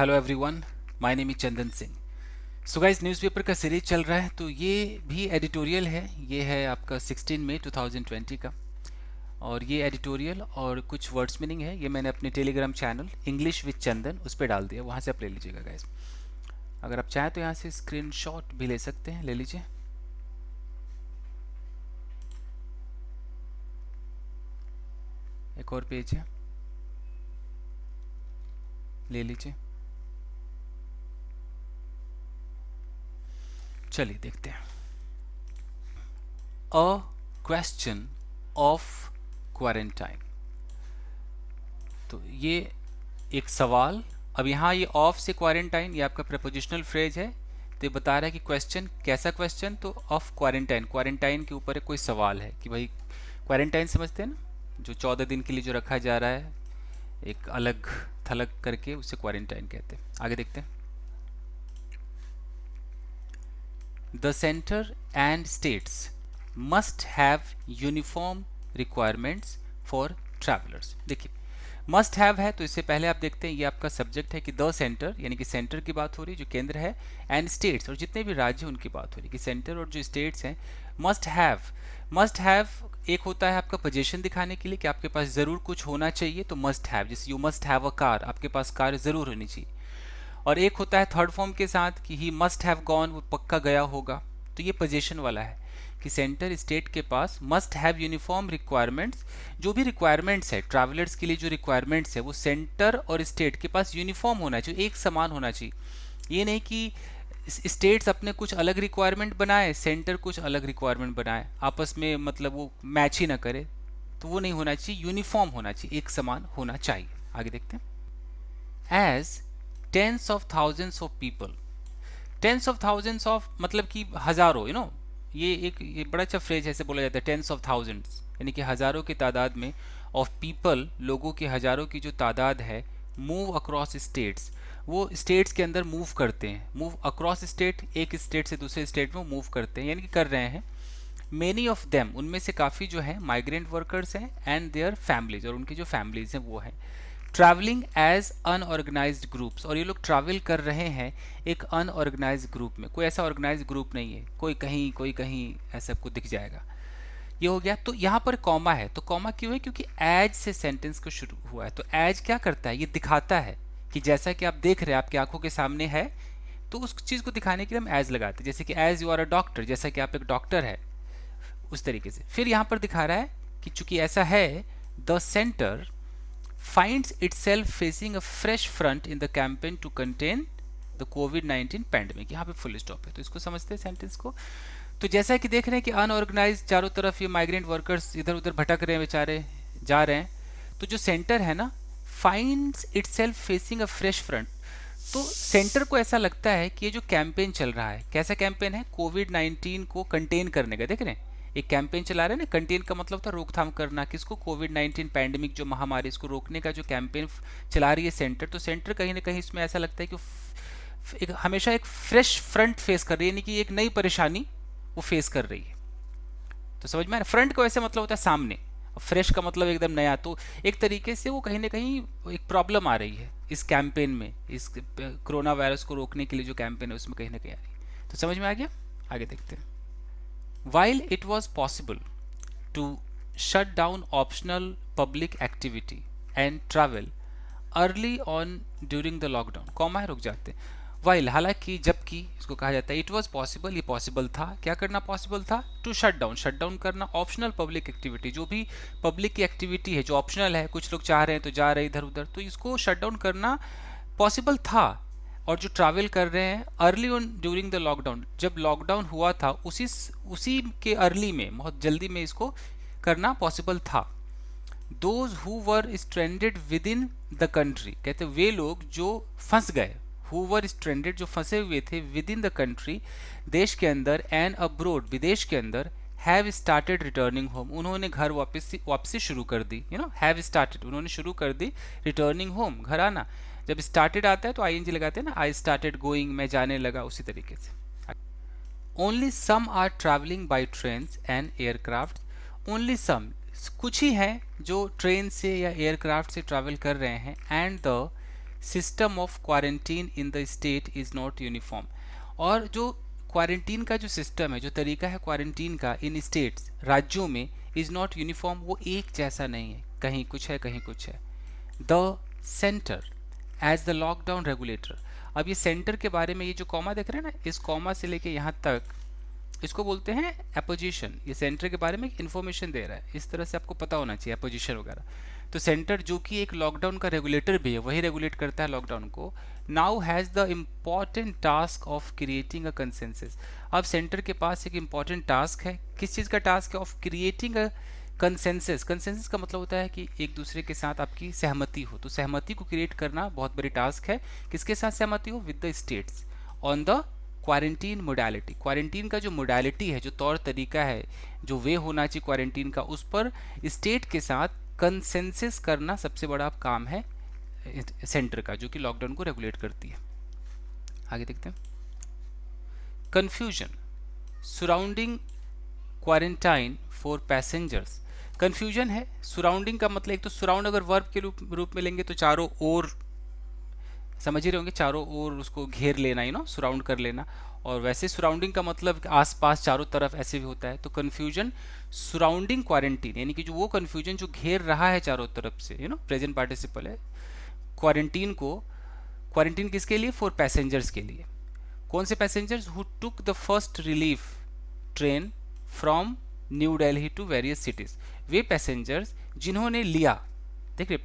Hello everyone, my name is Chandan Singh. So guys, newspaper का series चल रहा है, तो ये भी एडिटोरियल है। ये है आपका 16 मई 2020 का, और ये एडिटोरियल और कुछ वर्ड्स मीनिंग है, ये मैंने अपने टेलीग्राम चैनल इंग्लिश विद चंदन उस पर डाल दिया, वहाँ से आप ले लीजिएगा गाइस। अगर आप चाहें तो यहाँ से स्क्रीनशॉट भी ले सकते हैं, ले लीजिए। एक और पेज है, ले लीजिए। चलिए देखते हैं। अ क्वेश्चन ऑफ क्वारंटाइन, तो ये एक सवाल। अब यहाँ ये ऑफ से क्वारंटाइन, ये आपका प्रपोजिशनल फ्रेज है, तो ये बता रहा है कि क्वेश्चन कैसा क्वेश्चन, तो ऑफ क्वारंटाइन, क्वारंटाइन के ऊपर कोई सवाल है कि भाई क्वारंटाइन समझते हैं ना, जो 14 दिन के लिए जो रखा जा रहा है एक अलग थलग करके, उसे क्वारंटाइन कहते हैं। आगे देखते हैं। The centre and states must have uniform requirements for travellers. देखिए, मस्ट हैव है, तो इससे पहले आप देखते हैं ये आपका सब्जेक्ट है कि द सेंटर, यानी कि सेंटर की बात हो रही है, जो केंद्र है, एंड स्टेट्स, और जितने भी राज्य उनकी बात हो रही है कि सेंटर और जो स्टेट्स हैं मस्ट हैव। मस्ट हैव एक होता है आपका पोजीशन दिखाने के लिए कि आपके पास ज़रूर कुछ होना चाहिए, तो मस्ट हैव, जैसे you must have a car, आपके पास कार ज़रूर होनी चाहिए। और एक होता है थर्ड फॉर्म के साथ कि ही मस्ट हैव गॉन, वो पक्का गया होगा, तो ये पोजीशन वाला है कि सेंटर स्टेट के पास मस्ट हैव यूनिफॉर्म रिक्वायरमेंट्स। जो भी रिक्वायरमेंट्स है ट्रैवलर्स के लिए, जो रिक्वायरमेंट्स है वो सेंटर और स्टेट के पास यूनिफॉर्म होना चाहिए, एक समान होना चाहिए। ये नहीं कि स्टेट्स अपने कुछ अलग रिक्वायरमेंट बनाए, सेंटर कुछ अलग रिक्वायरमेंट बनाए, आपस में मतलब वो मैच ही ना करे, तो वो नहीं होना चाहिए, यूनिफॉर्म होना चाहिए, एक समान होना चाहिए। आगे देखते हैं। As tens of thousands of people, tens of thousands of मतलब कि हजारों, ये बड़ा अच्छा फ्रेज ऐसे बोला जाता है, टेंस ऑफ थाउजेंड्स, यानी कि हजारों की तादाद में, ऑफ पीपल, लोगों की हजारों की जो तादाद है, मूव अक्रॉस स्टेट्स, वो स्टेट्स के अंदर मूव करते हैं। मूव अक्रॉस स्टेट, एक स्टेट से दूसरे स्टेट में मूव करते हैं, यानी कि कर रहे हैं। मेनी ऑफ देम, उनमें से काफ़ी जो है माइग्रेंट वर्कर्स हैं, एंड देयर फैमिलीज, और उनकी जो फैमिलीज हैं वो हैं। ट्रैवलिंग एज अनऑर्गेनाइज्ड ग्रुप्स, और ये लोग ट्रैवल कर रहे हैं एक अनऑर्गेनाइज्ड ग्रुप में, कोई ऐसा ऑर्गेनाइज्ड ग्रुप नहीं है, कोई कहीं ऐसा आपको दिख जाएगा। ये हो गया। तो यहाँ पर कॉमा है, तो कॉमा क्यों है, क्योंकि एज से सेंटेंस को शुरू हुआ है। तो एज क्या करता है, ये दिखाता है कि जैसा कि आप देख रहे हैं, आपकी आंखों के सामने है, तो उस चीज़ को दिखाने के लिए हम एज लगाते हैं। जैसे कि as you are a doctor, जैसा कि आप एक डॉक्टर है, उस तरीके से। फिर यहाँ पर दिखा रहा है कि चूंकि ऐसा है, the centre finds itself facing a fresh front in the campaign to contain the COVID-19 pandemic. यहाँ पे फुल स्टॉप है, तो इसको समझते हैं सेंटेंस को। तो जैसा कि देख रहे हैं कि अनऑर्गेनाइज, चारों तरफ ये माइग्रेंट वर्कर्स इधर उधर भटक रहे हैं, बेचारे जा रहे हैं, तो जो सेंटर है ना, फाइंड्स इटसेल्फ फेसिंग अ फ्रेश फ्रंट, तो सेंटर को ऐसा लगता है कि ये जो कैंपेन चल रहा है, कैसा कैंपेन है, कोविड-19 को कंटेन करने का। देख रहे हैं, एक कैंपेन चला रहे हैं ना, कंटेन का मतलब था रोकथाम करना, किसको, कोविड-19 पैंडेमिक, जो महामारी, इसको रोकने का जो कैंपेन चला रही है सेंटर, तो सेंटर कहीं ना कहीं इसमें ऐसा लगता है कि हमेशा एक फ्रेश फ्रंट फेस कर रही है, यानी कि एक नई परेशानी वो फेस कर रही है। तो समझ में आया, फ्रंट को ऐसे मतलब होता है सामने, फ्रेश का मतलब एकदम नया, तो एक तरीके से वो कहीं ना कहीं एक प्रॉब्लम आ रही है इस कैंपेन में, इस कोरोना वायरस को रोकने के लिए जो कैंपेन है उसमें कहीं ना कहीं आ रही है। तो समझ में आ गया, आगे देखते हैं। While it was possible to shut down optional public activity and travel early on during the lockdown, comma है, रुक जाते हैं। वाइल, हालांकि, जबकि इसको कहा जाता है, इट वॉज पॉसिबल, ये पॉसिबल था, क्या करना पॉसिबल था, टू शट डाउन करना ऑप्शनल पब्लिक एक्टिविटी, जो भी पब्लिक की एक्टिविटी है जो ऑप्शनल है, कुछ लोग चाह रहे हैं तो जा रहे हैं इधर उधर, तो इसको शट डाउन करना पॉसिबल था। और जो ट्रैवल कर रहे हैं early on during the lockdown, जब लॉकडाउन हुआ था उसी के अर्ली में, बहुत जल्दी में इसको करना पॉसिबल था। Those who were stranded with in the country, कहते वे लोग जो फंस गए, हु वर स्ट्रेंडेड, जो फंसे हुए थे, विद इन द कंट्री, देश के अंदर, एंड अब्रोड, विदेश के अंदर, हैव स्टार्टेड रिटर्निंग होम, उन्होंने घर वापसी शुरू कर दी, हैव स्टार्टेड, उन्होंने शुरू कर दी, रिटर्निंग होम, घर आना। जब स्टार्टेड आता है तो आईएनजी लगाते हैं ना, आई स्टार्टेड गोइंग, मैं जाने लगा, उसी तरीके से। Only some are travelling by train and aircraft, only some, कुछ ही हैं जो ट्रेन से या एयरक्राफ्ट से ट्रैवल कर रहे हैं, and the system of quarantine in the state is not uniform. और जो क्वारंटीन का जो सिस्टम है, जो तरीका है क्वारंटीन का इन स्टेट्स, राज्यों में, इज़ नॉट यूनिफॉर्म, वो एक जैसा नहीं है, कहीं कुछ है कहीं कुछ है। The centre as the lockdown regulator. अब ये सेंटर के बारे में ये जो कॉमा देख रहे हैं ना, इस कॉमा से लेके यहाँ तक, इसको बोलते हैं एपोजिशन। ये सेंटर के बारे में इंफॉर्मेशन दे रहा है, इस तरह से आपको पता होना चाहिए एपोजिशन वगैरह। तो सेंटर जो कि एक लॉकडाउन का रेगुलेटर भी है, वही रेगुलेट करता है लॉकडाउन को, now has the important task of creating a consensus. अब सेंटर के पास एक इम्पॉर्टेंट टास्क है, किस चीज़ का टास्क है? Of creating a consensus. Consensus का मतलब होता है कि एक दूसरे के साथ आपकी सहमति हो, तो सहमति को क्रिएट करना बहुत बड़ी टास्क है। किसके साथ सहमति हो? With the states on the quarantine modality. Quarantine का जो मोडालिटी है, जो तौर तरीका है, जो वे होना चाहिए क्वारंटीन का, उस पर स्टेट के साथ कंसेंसस करना सबसे बड़ा काम है सेंटर का, जो कि लॉकडाउन को रेगुलेट करती है। आगे देखते हैं। Confusion surrounding quarantine for passengers. Confusion है। सराउंडिंग का मतलब, एक तो सराउंड अगर वर्ब के रूप में लेंगे तो चारों ओर, समझ ही रहे होंगे, चारों ओर उसको घेर लेना, यू नो, सराउंड कर लेना। और वैसे सराउंडिंग का मतलब आसपास चारों तरफ ऐसे भी होता है। तो कन्फ्यूजन सराउंडिंग क्वारंटीन, यानी कि जो वो कन्फ्यूजन जो घेर रहा है चारों तरफ से, यू नो, प्रेजेंट पार्टिसिपल है, क्वारंटीन को। क्वारंटीन किसके लिए? फॉर पैसेंजर्स के लिए। कौन से passengers? Who took the first relief train from New Delhi to various cities. वे पैसेंजर्स जिन्होंने लिया, देखिए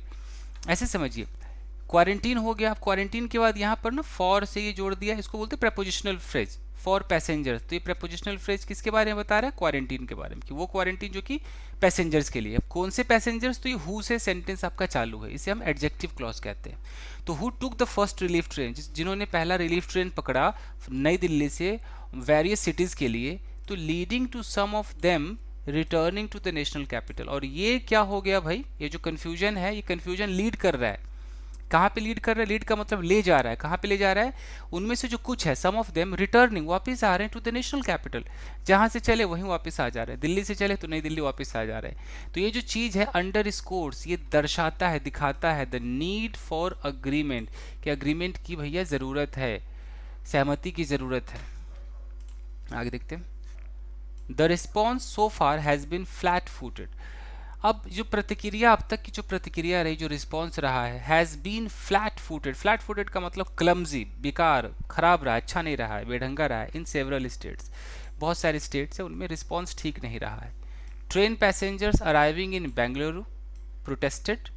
ऐसे समझिए, क्वारंटीन हो गया। क्वारंटीन के बाद यहाँ पर ना फॉर से ये जोड़ दिया, इसको बोलते हैं प्रेपोजिशनल फ्रेज, फॉर पैसेंजर्स। तो ये प्रेपोजिशनल फ्रेज किसके बारे में बता रहा है? क्वारंटीन के बारे में, कि वो क्वारंटीन जो कि पैसेंजर्स के लिए। कौन से पैसेंजर्स? तो ये हु से सेंटेंस आपका चालू है, इसे हम एडजेक्टिव क्लॉज कहते हैं। तो who took the first relief train, जिन्होंने पहला रिलीफ ट्रेन पकड़ा नई दिल्ली से वेरियस सिटीज के लिए, तो leading to some of them returning to the national capital. और ये क्या हो गया भाई? ये जो कन्फ्यूजन है, ये कन्फ्यूजन लीड कर रहा है। कहाँ पे लीड कर रहा है? लीड का मतलब ले जा रहा है। कहाँ पे ले जा रहा है? उनमें से जो कुछ है, सम ऑफ देम रिटर्निंग, वापस आ रहे हैं टू द नेशनल कैपिटल। जहाँ से चले वहीं वापस आ जा रहे हैं। दिल्ली से चले तो नई दिल्ली वापस आ जा रहे हैं। तो ये जो चीज़ है अंडर स्कोर्स, ये दर्शाता है, दिखाता है द नीड फॉर अग्रीमेंट, कि अग्रीमेंट की भैया ज़रूरत है, सहमति की ज़रूरत है। आगे देखते हैं। The response so far has been flat footed. अब जो प्रतिक्रिया, अब तक की जो प्रतिक्रिया रही, जो रिस्पॉन्स रहा है, has been flat footed. Flat footed का मतलब क्लमजी, बेकार, खराब रहा है, अच्छा नहीं रहा है, बेढंगा रहा है। इन सेवरल स्टेट्स, बहुत सारे स्टेट्स हैं, उनमें रिस्पॉन्स ठीक नहीं रहा है। Train passengers arriving in Bengaluru protested.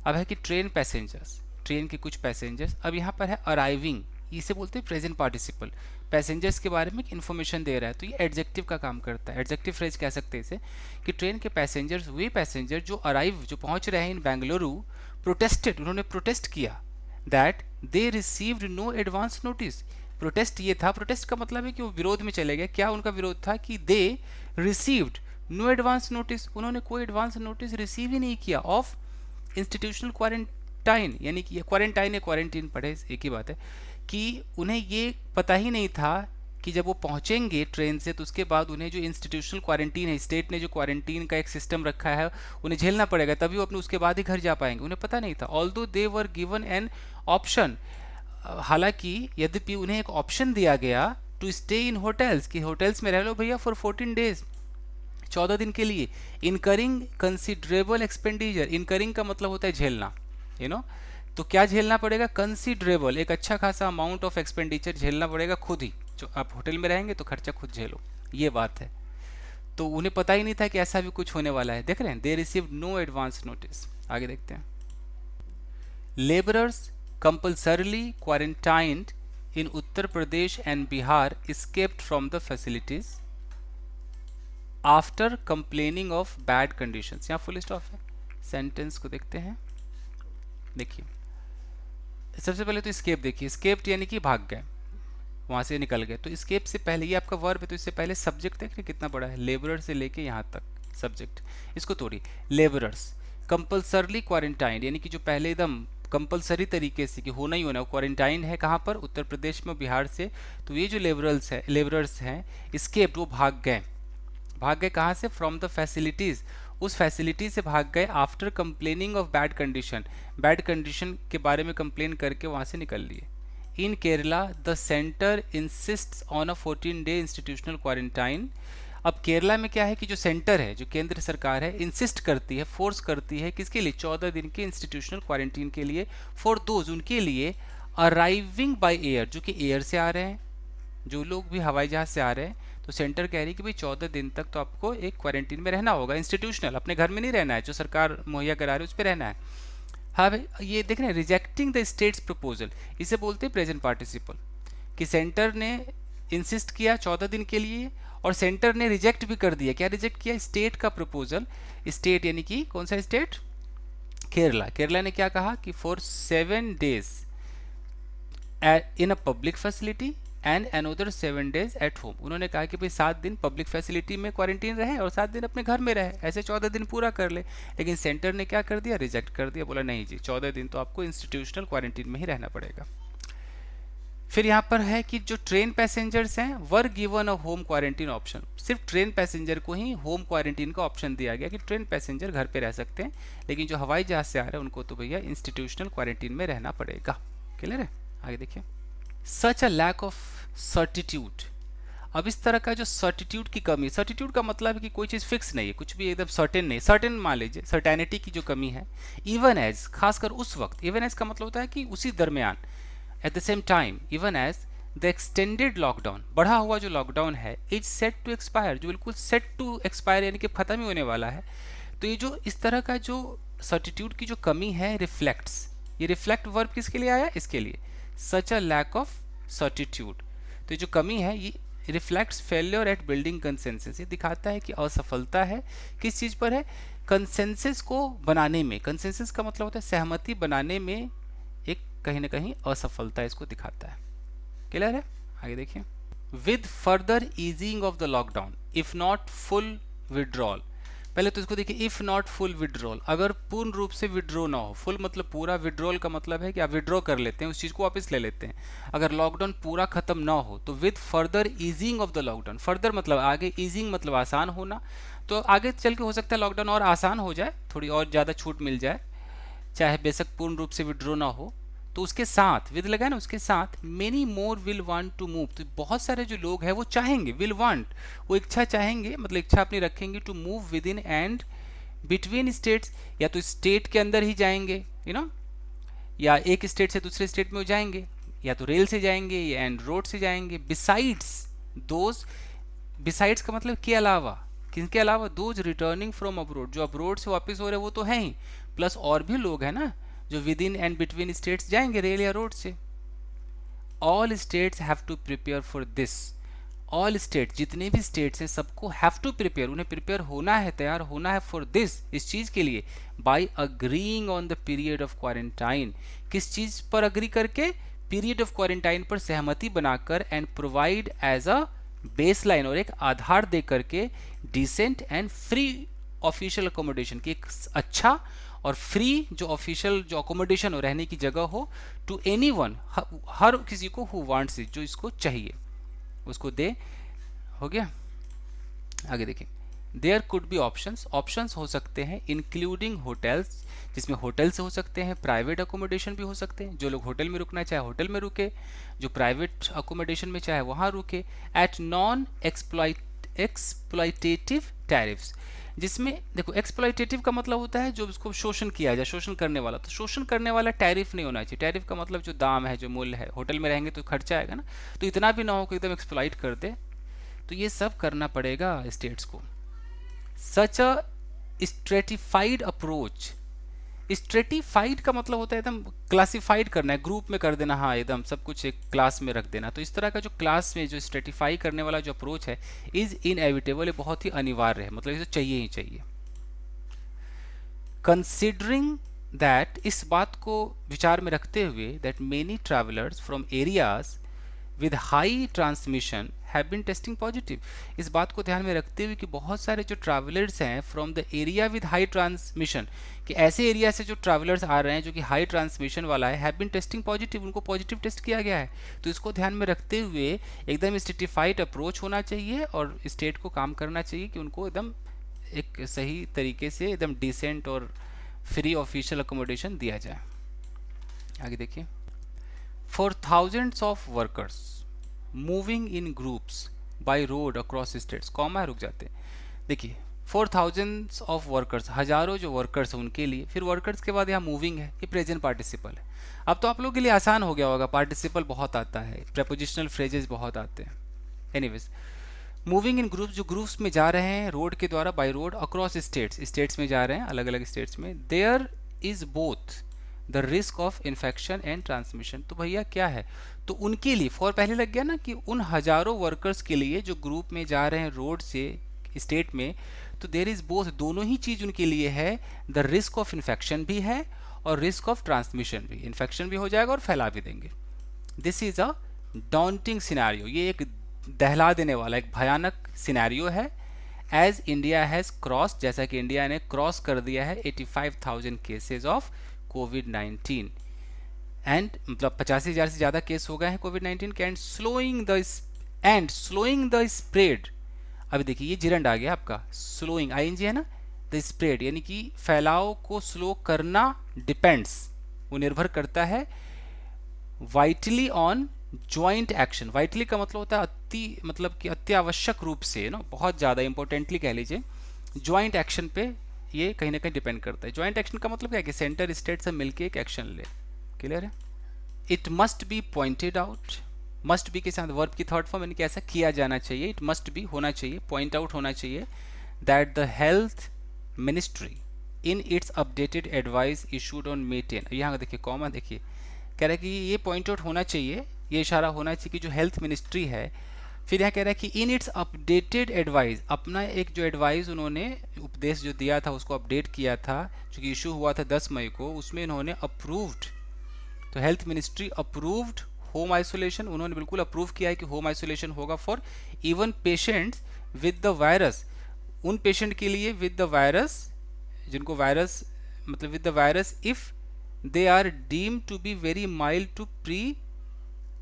अब है कि ट्रेन पैसेंजर्स, ट्रेन के कुछ पैसेंजर्स, अब यहाँ पर है अराइविंग, इसे बोलते हैं प्रेजेंट पार्टिसिपल। पैसेंजर्स के बारे में इन्फॉर्मेशन दे रहा है, तो ये एडजेक्टिव का काम करता है। एडजेक्टिव फ्रेज कह सकते हैं इसे, कि ट्रेन के पैसेंजर्स, वे पैसेंजर जो अराइव, जो पहुंच रहे हैं इन बेंगलुरु, प्रोटेस्टेड, उन्होंने प्रोटेस्ट किया, that they received no advance notice. Protest ये था, प्रोटेस्ट का मतलब है कि वो विरोध में चले गए। क्या उनका विरोध था? कि they received no advance notice, उन्होंने कोई एडवांस नोटिस रिसीव ही नहीं किया ऑफ इंस्टीट्यूशनल क्वारंटाइन, यानी कि क्वारंटाइन है, क्वारंटीन पढ़े, एक ही बात है, कि उन्हें ये पता ही नहीं था कि जब वो पहुंचेंगे ट्रेन से, तो उसके बाद उन्हें जो इंस्टीट्यूशनल क्वारंटीन है, स्टेट ने जो क्वारंटीन का एक सिस्टम रखा है, उन्हें झेलना पड़ेगा, तभी वो अपने उसके बाद ही घर जा पाएंगे। उन्हें पता नहीं था। Although they were given an option, हालांकि यद्यपि उन्हें एक ऑप्शन दिया गया, टू स्टे इन होटल्स, कि होटल्स में रह लो भैया फॉर 14 डेज, 14 दिन के लिए। इनकरिंग कंसिडरेबल एक्सपेंडिचर, इनकरिंग का मतलब होता है झेलना, यू नो, तो क्या झेलना पड़ेगा? कंसिडरेबल, एक अच्छा खासा अमाउंट ऑफ एक्सपेंडिचर झेलना पड़ेगा खुद ही। जो आप होटल में रहेंगे तो खर्चा खुद झेलो, ये बात है। तो उन्हें पता ही नहीं था कि ऐसा भी कुछ होने वाला है। देख रहे हैं, they receive no advance notice. आगे देखते हैं। Labourers compulsorily quarantined in Uttar Pradesh and Bihar escaped from the facilities after complaining of bad conditions. यहाँ फुल स्टॉप है। सेंटेंस को देखते हैं। देखिए, सबसे पहले तो स्केप देखिए, स्केप्ड यानी कि भाग गए, वहाँ से निकल गए। तो स्केप से पहले ये आपका वर्ब है, तो इससे पहले सब्जेक्ट देख रहे कितना बड़ा है, लेबरर से लेके यहाँ तक सब्जेक्ट। इसको तोड़िए, लेबरर्स कंपल्सरली क्वारंटाइन, यानी कि जो पहले एकदम कंपल्सरी तरीके से कि होना ही होना, क्वारंटाइन है कहाँ पर? उत्तर प्रदेश में, बिहार से। तो ये जो लेबरर्स हैं स्केप्ड, वो भाग गए। भाग गए कहाँ से? फ्रॉम द फैसिलिटीज़, उस फैसिलिटी से भाग गए after complaining of bad condition के बारे में कंप्लेन करके वहाँ से निकल लिए। In Kerala the centre insists on a 14-day institutional quarantine. अब केरला में क्या है कि जो सेंटर है, जो केंद्र सरकार है, इंसिस्ट करती है, फोर्स करती है किसके लिए, 14 दिन के इंस्टीट्यूशनल क्वारंटीन के लिए, फॉर दोज उनके लिए अराइविंग बाय एयर, जो कि एयर से आ रहे हैं, जो लोग भी हवाई जहाज से आ रहे हैं। तो सेंटर कह रही है कि भाई 14 दिन तक तो आपको एक क्वारंटीन में रहना होगा, इंस्टीट्यूशनल, अपने घर में नहीं रहना है, जो सरकार मुहैया करा रही है उस पर रहना है। हाँ भाई, ये देख रहे हैं, रिजेक्टिंग द स्टेट्स प्रपोजल, इसे बोलते हैं प्रेजेंट पार्टिसिपल, कि सेंटर ने इंसिस्ट किया 14 दिन के लिए और सेंटर ने रिजेक्ट भी कर दिया। क्या रिजेक्ट किया, स्टेट का प्रपोजल। स्टेट यानी कि कौन सा स्टेट, केरला। केरला ने क्या कहा कि for 7 days in a public facility and another 7 days at home. उन्होंने कहा कि भाई 7 दिन पब्लिक फैसिलिटी में क्वारंटीन रहे और 7 दिन अपने घर में रहे, ऐसे 14 दिन पूरा कर ले। लेकिन सेंटर ने क्या कर दिया, रिजेक्ट कर दिया, बोला नहीं जी 14 दिन तो आपको इंस्टीट्यूशनल क्वारंटीन में ही रहना पड़ेगा। फिर यहाँ पर है कि जो ट्रेन पैसेंजर्स हैं were given a home quarantine option, सिर्फ ट्रेन पैसेंजर को ही होम क्वारंटीन का ऑप्शन दिया गया कि ट्रेन पैसेंजर घर पे रह सकते हैं, लेकिन जो हवाई जहाज से आ रहे हैं उनको तो भैया इंस्टीट्यूशनल क्वारंटीन में रहना पड़ेगा। क्लियर है, आगे देखिए। सच अ लैक ऑफ सर्टिट्यूड। अब इस तरह का जो सर्टिट्यूड की कमी, सर्टिट्यूड का मतलब है कि कोई चीज़ फिक्स नहीं है, कुछ भी एकदम सर्टेन नहीं, सर्टेन मान लीजिए, सर्टेनिटी की जो कमी है। इवन एज, खासकर उस वक्त, इवन एज का मतलब होता है कि उसी दरमियान, at the same time, even as the extended lockdown, बढ़ा हुआ जो लॉकडाउन है, इज सेट टू एक्सपायर, जो बिल्कुल सेट टू एक्सपायर यानी कि खत्म ही होने वाला है। तो ये जो इस तरह का जो सर्टिट्यूड की जो कमी है, रिफ्लेक्ट्स, ये रिफ्लेक्ट वर्ब किसके लिए आया, इसके लिए, सच अ लैक ऑफ सर्टिट्यूड। तो ये जो कमी है ये reflects failure at building consensus, ये दिखाता है कि असफलता है किस चीज़ पर है, कंसेंसस को बनाने में। कंसेंसस का मतलब होता है सहमति बनाने में एक कहीं ना कहीं असफलता इसको दिखाता है। क्लियर है, आगे देखिए। With further easing of the lockdown if not full withdrawal, पहले तो इसको देखिए, इफ नॉट फुल विड्रॉल, अगर पूर्ण रूप से विड्रॉ ना हो, फुल मतलब पूरा, विड्रॉल का मतलब है कि आप विड्रॉ कर लेते हैं, उस चीज़ को वापस ले लेते हैं। अगर लॉकडाउन पूरा खत्म ना हो तो with further easing of the lockdown, further मतलब आगे, ईजिंग मतलब आसान होना, तो आगे चल के हो सकता है लॉकडाउन और आसान हो जाए, थोड़ी और ज़्यादा छूट मिल जाए, चाहे बेशक पूर्ण रूप से विड्रॉ ना हो। तो उसके साथ विद लगा ना, उसके साथ many more will want to move, तो बहुत सारे जो लोग हैं वो चाहेंगे, विल वांट, वो इच्छा चाहेंगे, मतलब इच्छा अपनी रखेंगे, to move within and between states, या तो स्टेट के अंदर ही जाएंगे, या एक स्टेट से दूसरे स्टेट में वो जाएंगे, या तो रेल से जाएंगे या एंड रोड से जाएंगे। बिसाइड्स दोज, बिसाइड्स का मतलब के अलावा, किनके अलावा, दोज रिटर्निंग फ्रॉम अब्रोड, जो अब्रोड से वापस हो रहे हैं वो तो हैं ही, प्लस और भी लोग हैं ना जो within and between states जाएंगे रेल या रोड से। All states have to prepare for this, all state, जितने भी स्टेट्स हैं सबको हैव टू प्रिपेयर, उन्हें प्रिपेयर होना है, तैयार होना है, फॉर दिस, इस चीज़ के लिए, by agreeing on the period of quarantine, किस चीज़ पर अग्री करके, पीरियड ऑफ क्वारंटाइन पर सहमति बनाकर, and provide as a baseline, और एक आधार दे करके, decent and free official accommodation, की एक अच्छा और फ्री जो ऑफिशियल जो अकोमोडेशन हो, रहने की जगह हो, टू एनीवन, हर किसी को, हु वांट्स इट, जो इसको चाहिए उसको दे। हो गया, आगे देखिए। There could be options, options हो सकते हैं, इंक्लूडिंग होटल्स, जिसमें होटल्स हो सकते हैं, प्राइवेट अकोमोडेशन भी हो सकते हैं, जो लोग होटल में रुकना चाहे होटल में रुके, जो प्राइवेट अकोमोडेशन में चाहे वहाँ रुके, एट नॉन एक्सप्लॉइटेटिव टैरिफ्स, जिसमें देखो एक्सप्लॉइटेटिव का मतलब होता है जो उसको शोषण किया जाए, शोषण करने वाला, तो शोषण करने वाला टैरिफ नहीं होना चाहिए। टैरिफ का मतलब जो दाम है, जो मूल्य है, होटल में रहेंगे तो खर्चा आएगा ना, तो इतना भी ना हो कि एकदम एक्सप्लॉइट कर दे, तो ये सब करना पड़ेगा स्टेट्स को। सच अ स्ट्रेटिफाइड अप्रोच, स्ट्रेटिफाइड का मतलब होता है एकदम क्लासिफाइड करना है, ग्रुप में कर देना, हाँ एकदम सब कुछ एक क्लास में रख देना, तो इस तरह का जो क्लास में जो स्ट्रेटिफाई करने वाला जो अप्रोच है, इज इनएविटेबल, ये बहुत ही अनिवार्य है, मतलब इसे चाहिए ही चाहिए। कंसिडरिंग दैट, इस बात को विचार में रखते हुए, that many travellers from areas with high transmission have been testing positive, इस बात को ध्यान में रखते हुए कि बहुत सारे जो ट्रैवलर्स हैं from the area with high transmission, कि ऐसे एरिया से जो ट्रैवलर्स आ रहे हैं जो कि हाई ट्रांसमिशन वाला है, हैव बीन टेस्टिंग पॉजिटिव, उनको पॉजिटिव टेस्ट किया गया है, तो इसको ध्यान में रखते हुए एकदम स्ट्रेटिफाइड अप्रोच होना चाहिए और स्टेट को काम करना चाहिए कि उनको एकदम एक सही तरीके से एकदम डिसेंट और फ्री ऑफिशियल अकोमोडेशन दिया जाए। आगे देखिए, for thousands of workers moving in groups bye road across states, comma रुक जाते हैं। देखिए, फॉर थाउजेंड्स ऑफ वर्कर्स, हजारों जो वर्कर्स हैं उनके लिए, फिर वर्कर्स के बाद यहाँ मूविंग है, ये प्रेजेंट पार्टिसिपल है। अब तो आप लोगों के लिए आसान हो गया होगा, पार्टिसिपल बहुत आता है, प्रेपोजिशनल फ्रेजेस बहुत आते हैं। एनीवेज, मूविंग इन ग्रुप्स, जो ग्रुप्स में जा रहे हैं रोड के द्वारा, by road across states, states में जा रहे हैं, अलग अलग स्टेट्स में, there is both the risk of infection and transmission. तो भैया क्या है, तो उनके लिए, फॉर पहले लग गया ना कि उन हजारों वर्कर्स के लिए जो ग्रुप में जा रहे हैं रोड से स्टेट में, तो देयर इज बोथ, दोनों ही चीज उनके लिए है, द रिस्क ऑफ इन्फेक्शन भी है और रिस्क ऑफ ट्रांसमिशन भी, इन्फेक्शन भी हो जाएगा और फैला भी देंगे। This is a daunting scenario, ये एक दहला देने वाला एक भयानक सिनेरियो है। एज इंडिया हैज क्रॉस, जैसा कि इंडिया ने क्रॉस कर दिया है 85,000 केसेज ऑफ कोविड-19 एंड मतलब 85,000 से ज़्यादा केस हो गए हैं कोविड-19 के, एंड स्लोइंग द स्प्रेड। अभी देखिए ये जिरंड आ गया आपका, स्लोइंग आईएनजी है ना, द स्प्रेड यानी कि फैलाव को स्लो करना, डिपेंड्स वो निर्भर करता है, vitally on joint action. Vitally का मतलब होता है अति, मतलब कि अत्यावश्यक रूप से ना, बहुत ज़्यादा इंपॉर्टेंटली कह लीजिए, ज्वाइंट एक्शन पे ये कहीं ना कहीं डिपेंड करता है। ज्वाइंट एक्शन का मतलब क्या है कि सेंटर स्टेट से मिलके एक एक्शन ले। क्लियर है? It must be pointed out, must be के साथ वर्ब की थर्ड फॉर्म यानी कि ऐसा किया जाना चाहिए, इट मस्ट बी होना चाहिए, पॉइंट आउट होना चाहिए, that the health ministry in its updated advice issued on May 10, यहाँ देखिए कॉमा देखिए, कह रहा है कि ये पॉइंट आउट होना चाहिए, ये इशारा होना चाहिए कि जो हेल्थ मिनिस्ट्री है, फिर यहाँ कह रहा है कि इन इट्स अपडेटेड एडवाइस, अपना एक जो एडवाइस उन्होंने उपदेश जो दिया था उसको अपडेट किया था, जो कि इशू हुआ था 10 मई को, उसमें इन्होंने अप्रूव्ड, तो health ministry approved home isolation, उन्होंने बिल्कुल अप्रूव किया है कि होम आइसोलेशन होगा for even patients with the virus, उन पेशेंट के लिए विद द वायरस, जिनको वायरस मतलब with the virus, if they are deem to be very mild to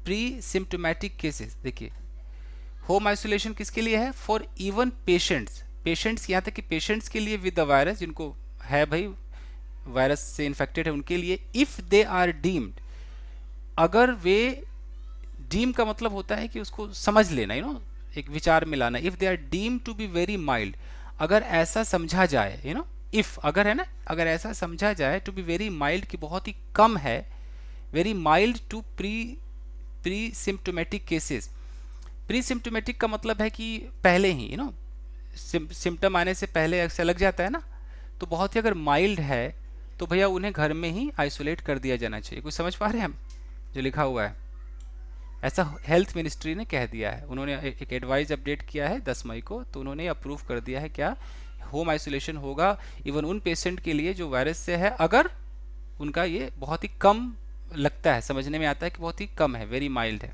pre symptomatic cases. देखिए होम आइसोलेशन किसके लिए है, फॉर इवन पेशेंट्स यहाँ तक कि पेशेंट्स के लिए विद द वायरस, जिनको है भाई वायरस से इन्फेक्टेड है उनके लिए, इफ दे आर डीम्ड, अगर वे, डीम का मतलब होता है कि उसको समझ लेना, यू नो, एक विचार मिलाना, if they are deem to be very mild, अगर ऐसा समझा जाए, यू नो, इफ अगर है ना, अगर ऐसा समझा जाए टू बी वेरी माइल्ड कि बहुत ही कम है, very mild to pre symptomatic cases. Pre symptomatic का मतलब है कि पहले ही, यू नो, सिम्टम आने से पहले ऐसा लग जाता है ना, तो बहुत ही अगर माइल्ड है तो भैया उन्हें घर में ही आइसोलेट कर दिया जाना चाहिए। कुछ समझ पा रहे हैं हम जो लिखा हुआ है, ऐसा हेल्थ मिनिस्ट्री ने कह दिया है, उन्होंने एक एडवाइस अपडेट किया है 10 मई को, तो उन्होंने अप्रूव कर दिया है क्या, होम आइसोलेशन होगा इवन उन पेशेंट के लिए जो वायरस से है, अगर उनका ये बहुत ही कम लगता है, समझने में आता है कि बहुत ही कम है, वेरी माइल्ड है।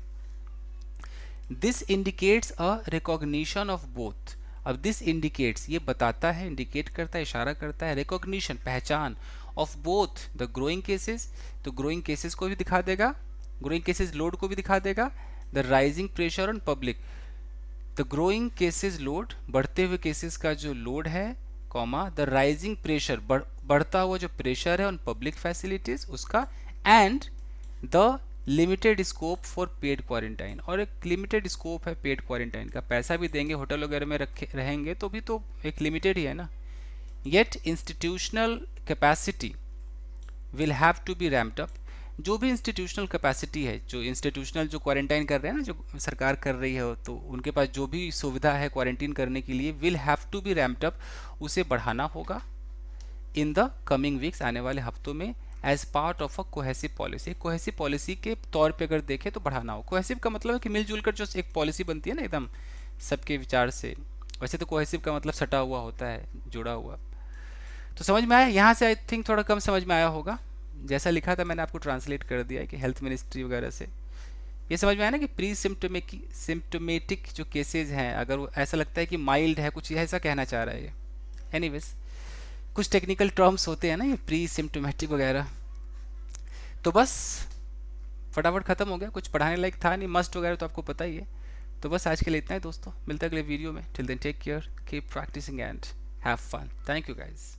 This indicates a recognition of both, अब दिस इंडिकेट्स ये बताता है, इंडिकेट करता है, इशारा करता है, रिकॉग्निशन पहचान, of both the growing cases, तो ग्रोइंग केसेस को भी दिखा देगा, ग्रोइंग केसेस लोड को भी दिखा देगा, the rising pressure on public, the growing cases load, बढ़ते हुए केसेस का जो लोड है, कॉमा द राइजिंग प्रेशर, बढ़ता हुआ जो प्रेशर है ऑन पब्लिक फैसिलिटीज उसका, and the limited scope for paid quarantine, और एक लिमिटेड स्कोप है पेड क्वारंटाइन का, पैसा भी देंगे होटल वगैरह में रहेंगे तो भी तो एक लिमिटेड ही है ना। Yet institutional capacity will have to be ramped up, जो भी इंस्टीट्यूशनल कैपेसिटी है, जो इंस्टीट्यूशनल जो क्वारंटाइन कर रहे हैं ना, जो सरकार कर रही है, तो उनके पास जो भी सुविधा है क्वारंटीन करने के लिए, will have to be ramped up, उसे बढ़ाना होगा इन द कमिंग वीक्स, आने वाले हफ्तों में, as part of a cohesive policy, cohesive policy के तौर पे अगर देखें तो बढ़ाना हो। कोहेसिव का मतलब है कि मिलजुल कर जो एक पॉलिसी बनती है ना एकदम सबके विचार से, वैसे तो कोहेसिव का मतलब सटा हुआ होता है, जुड़ा हुआ। तो समझ में आया, यहाँ से आई थिंक थोड़ा कम समझ में आया होगा, जैसा लिखा था मैंने आपको ट्रांसलेट कर दिया है कि हेल्थ मिनिस्ट्री वगैरह से ये समझ में आया ना कि प्री सिम्टोमेटिक जो केसेज हैं, अगर वो ऐसा लगता है कि माइल्ड है, कुछ ऐसा कहना चाह रहा है ये। एनीवेज कुछ टेक्निकल टर्म्स होते हैं ना ये प्री सिम्टोमेटिक वगैरह। तो बस फटाफट ख़त्म हो गया, कुछ पढ़ाने लायक था नहीं, मस्ट वगैरह तो आपको पता ही है। तो बस आज के लिए इतना ही दोस्तों, मिलता है अगले वीडियो में। Till then take care, keep practising and have fun. Thank you guys.